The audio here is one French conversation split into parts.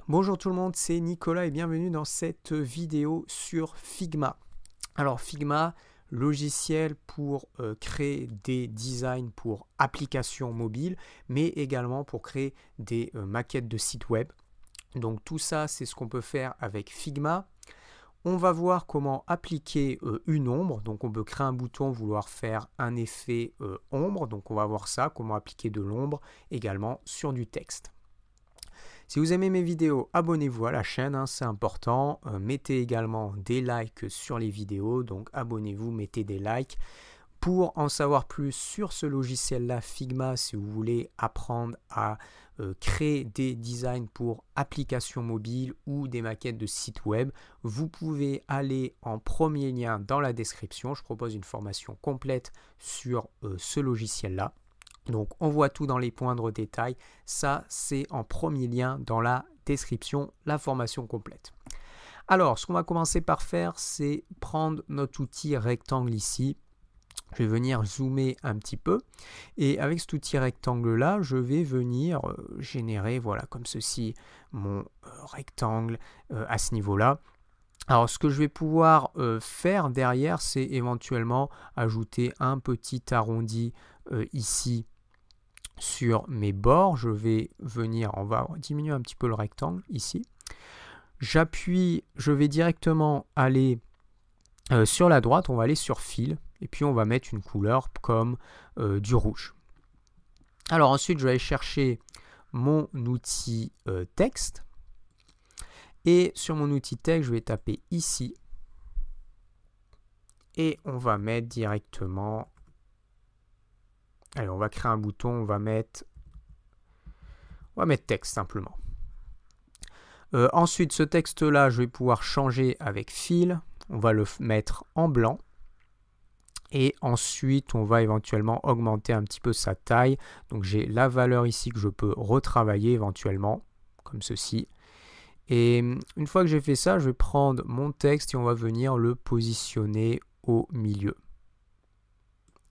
Bonjour tout le monde, c'est Nicolas et bienvenue dans cette vidéo sur Figma. Alors Figma, logiciel pour créer des designs pour applications mobiles, mais également pour créer des maquettes de sites web. Donc tout ça, c'est ce qu'on peut faire avec Figma. On va voir comment appliquer une ombre. Donc on peut créer un bouton, vouloir faire un effet ombre. Donc on va voir ça, comment appliquer de l'ombre également sur du texte. Si vous aimez mes vidéos, abonnez-vous à la chaîne, c'est important. Mettez également des likes sur les vidéos, donc abonnez-vous, mettez des likes. Pour en savoir plus sur ce logiciel-là, Figma, si vous voulez apprendre à créer des designs pour applications mobiles ou des maquettes de sites web, vous pouvez aller en premier lien dans la description. Je propose une formation complète sur ce logiciel-là. Donc on voit tout dans les moindres détails, ça c'est en premier lien dans la description, la formation complète. Alors ce qu'on va commencer par faire, c'est prendre notre outil rectangle ici. Je vais venir zoomer un petit peu et avec cet outil rectangle là, je vais venir générer, voilà comme ceci, mon rectangle à ce niveau là. Alors ce que je vais pouvoir faire derrière, c'est éventuellement ajouter un petit arrondi ici sur mes bords. Je vais venir, on va diminuer un petit peu le rectangle ici. J'appuie, je vais directement aller sur la droite, on va aller sur Fill et puis on va mettre une couleur comme du rouge. Alors ensuite, je vais aller chercher mon outil texte et sur mon outil texte, je vais taper ici et on va mettre directement. Allez, on va créer un bouton, on va mettre texte simplement. Ensuite, ce texte-là, je vais pouvoir changer avec Fill. On va le mettre en blanc. Et ensuite, on va éventuellement augmenter un petit peu sa taille. Donc, j'ai la valeur ici que je peux retravailler éventuellement, comme ceci. Et une fois que j'ai fait ça, je vais prendre mon texte et on va venir le positionner au milieu,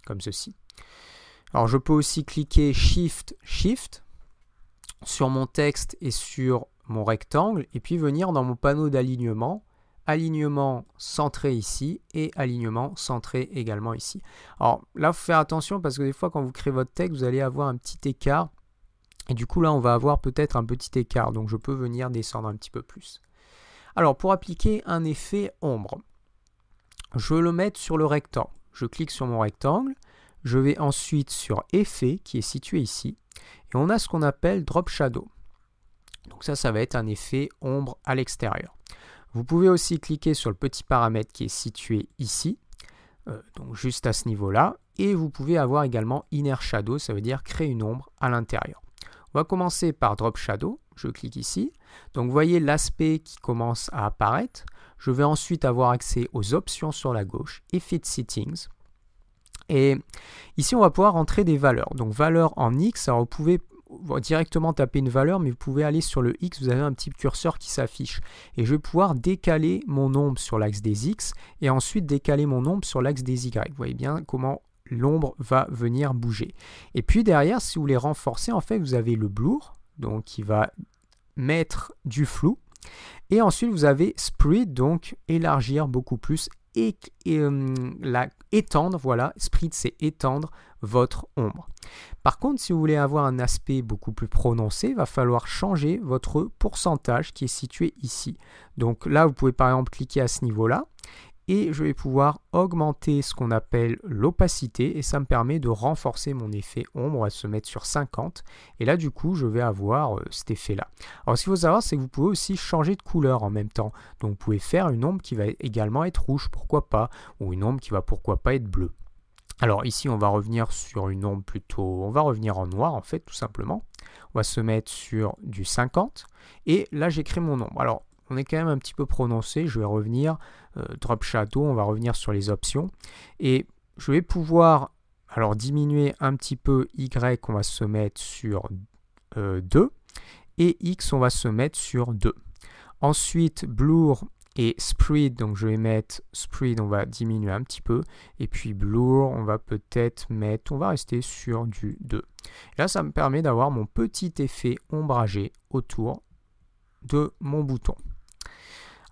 comme ceci. Alors je peux aussi cliquer Shift sur mon texte et sur mon rectangle et puis venir dans mon panneau d'alignement, alignement centré ici et alignement centré également ici. Alors là, il faut faire attention parce que des fois quand vous créez votre texte, vous allez avoir un petit écart et du coup là, on va avoir peut-être un petit écart. Donc je peux venir descendre un petit peu plus. Alors pour appliquer un effet ombre, je vais le mettre sur le rectangle. Je clique sur mon rectangle. Je vais ensuite sur Effet qui est situé ici et on a ce qu'on appelle Drop Shadow. Donc ça va être un effet ombre à l'extérieur. Vous pouvez aussi cliquer sur le petit paramètre qui est situé ici, donc juste à ce niveau-là, et vous pouvez avoir également Inner Shadow, ça veut dire créer une ombre à l'intérieur. On va commencer par Drop Shadow, je clique ici, donc vous voyez l'aspect qui commence à apparaître. Je vais ensuite avoir accès aux options sur la gauche et Fit Settings. Et ici, on va pouvoir entrer des valeurs. Donc, valeur en X, alors vous pouvez directement taper une valeur, mais vous pouvez aller sur le X, vous avez un petit curseur qui s'affiche. Et je vais pouvoir décaler mon ombre sur l'axe des X et ensuite décaler mon ombre sur l'axe des Y. Vous voyez bien comment l'ombre va venir bouger. Et puis derrière, si vous voulez renforcer, en fait, vous avez le blur, donc qui va mettre du flou. Et ensuite, vous avez Spread, donc élargir beaucoup plus. Étendre, voilà, Spread c'est étendre votre ombre. Par contre, si vous voulez avoir un aspect beaucoup plus prononcé, il va falloir changer votre pourcentage qui est situé ici. Donc là, vous pouvez par exemple cliquer à ce niveau-là et je vais pouvoir augmenter ce qu'on appelle l'opacité et ça me permet de renforcer mon effet ombre. On va se mettre sur 50 et là du coup je vais avoir cet effet là. Alors ce qu'il faut savoir, c'est que vous pouvez aussi changer de couleur en même temps. Donc vous pouvez faire une ombre qui va également être rouge, pourquoi pas, ou une ombre qui va pourquoi pas être bleue. Alors ici on va revenir sur une ombre plutôt, on va revenir en noir en fait tout simplement. On va se mettre sur du 50 et là j'ai créé mon ombre. Alors on est quand même un petit peu prononcé, je vais revenir, Drop Shadow, on va revenir sur les options et je vais pouvoir alors diminuer un petit peu Y, on va se mettre sur 2 et X on va se mettre sur 2. Ensuite Blur et Spread, donc je vais mettre Spread, on va diminuer un petit peu et puis Blur on va peut-être mettre, on va rester sur du 2. Et là ça me permet d'avoir mon petit effet ombragé autour de mon bouton.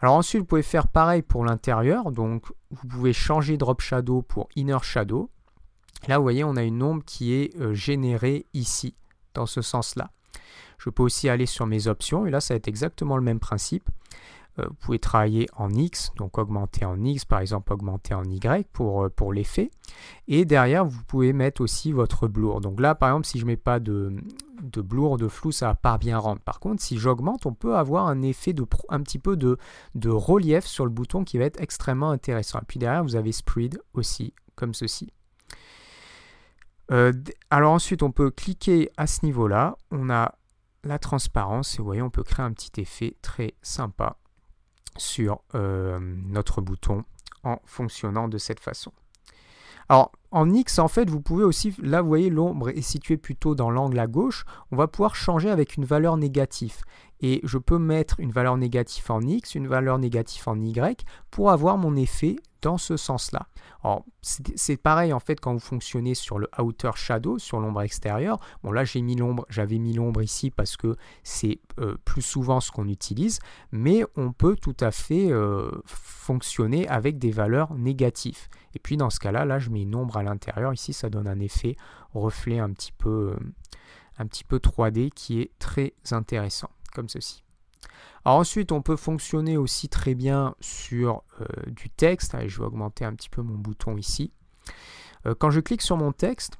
Alors ensuite, vous pouvez faire pareil pour l'intérieur. Donc, vous pouvez changer Drop Shadow pour Inner Shadow. Là, vous voyez, on a une ombre qui est générée ici, dans ce sens-là. Je peux aussi aller sur mes options, et là, ça va être exactement le même principe. Vous pouvez travailler en X, donc augmenter en X, par exemple augmenter en Y pour l'effet. Et derrière, vous pouvez mettre aussi votre blur. Donc là, par exemple, si je ne mets pas de blur, de flou, ça ne va pas bien rendre. Par contre, si j'augmente, on peut avoir un effet un petit peu de relief sur le bouton qui va être extrêmement intéressant. Et puis derrière, vous avez spread aussi, comme ceci. Alors ensuite, on peut cliquer à ce niveau-là. On a la transparence et vous voyez, on peut créer un petit effet très sympa sur notre bouton en fonctionnant de cette façon. Alors en X, en fait, vous pouvez aussi, là vous voyez l'ombre est située plutôt dans l'angle à gauche, on va pouvoir changer avec une valeur négative. Et je peux mettre une valeur négative en X, une valeur négative en Y pour avoir mon effet dans ce sens-là. Alors c'est pareil en fait quand vous fonctionnez sur le Outer Shadow, sur l'ombre extérieure. Bon là j'avais mis l'ombre ici parce que c'est plus souvent ce qu'on utilise, mais on peut tout à fait fonctionner avec des valeurs négatives. Et puis dans ce cas-là, là je mets une ombre à l'intérieur. Ici ça donne un effet reflet un petit peu 3D qui est très intéressant, comme ceci. Alors ensuite, on peut fonctionner aussi très bien sur du texte. Allez, je vais augmenter un petit peu mon bouton ici. Quand je clique sur mon texte,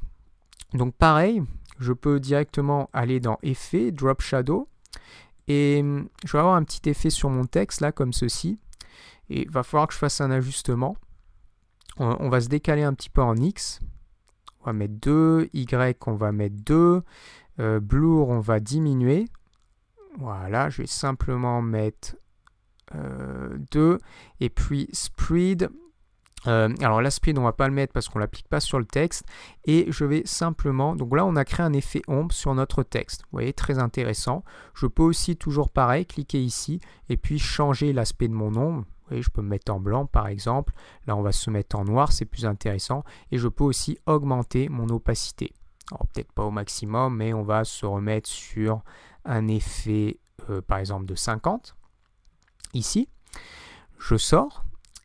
donc pareil, je peux directement aller dans Effet, Drop Shadow. Et je vais avoir un petit effet sur mon texte, là, comme ceci. Et il va falloir que je fasse un ajustement. On va se décaler un petit peu en X. On va mettre 2. Y, on va mettre 2. Blur, on va diminuer. Voilà, je vais simplement mettre 2. Et puis spread. Alors la spread, on ne va pas le mettre parce qu'on ne l'applique pas sur le texte. Et je vais simplement... Donc là, on a créé un effet ombre sur notre texte. Vous voyez, très intéressant. Je peux aussi, toujours pareil, cliquer ici et puis changer l'aspect de mon ombre. Vous voyez, je peux me mettre en blanc, par exemple. Là, on va se mettre en noir, c'est plus intéressant. Et je peux aussi augmenter mon opacité. Alors peut-être pas au maximum, mais on va se remettre sur un effet, par exemple, de 50. Ici, je sors.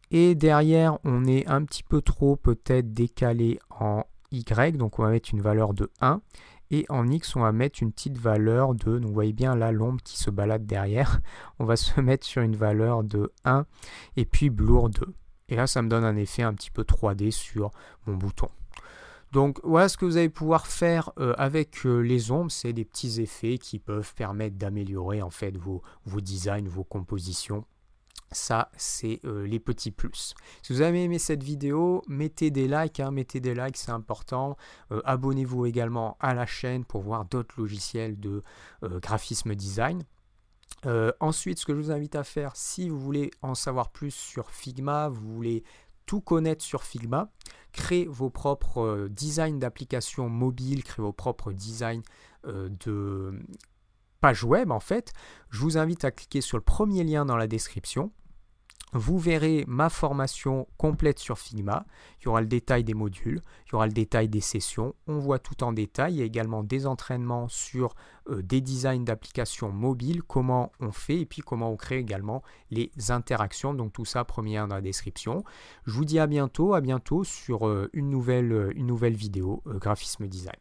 Et derrière, on est un petit peu trop peut-être décalé en Y. Donc, on va mettre une valeur de 1. Et en X, on va mettre une petite valeur de... Donc, vous voyez bien là l'ombre qui se balade derrière. On va se mettre sur une valeur de 1. Et puis, blur 2. Et là, ça me donne un effet un petit peu 3D sur mon bouton. Donc voilà ce que vous allez pouvoir faire avec les ombres, c'est des petits effets qui peuvent permettre d'améliorer en fait vos designs, vos compositions. Ça, c'est les petits plus. Si vous avez aimé cette vidéo, mettez des likes, c'est important. Abonnez-vous également à la chaîne pour voir d'autres logiciels de graphisme design. Ensuite, ce que je vous invite à faire, si vous voulez en savoir plus sur Figma, vous voulez tout connaître sur Figma, créez vos propres designs d'applications mobiles, créez vos propres designs de pages web en fait. Je vous invite à cliquer sur le premier lien dans la description. Vous verrez ma formation complète sur Figma. Il y aura le détail des modules, il y aura le détail des sessions. On voit tout en détail. Il y a également des entraînements sur des designs d'applications mobiles, comment on fait et puis comment on crée également les interactions. Donc tout ça, premier lien dans la description. Je vous dis à bientôt sur une nouvelle vidéo graphisme design.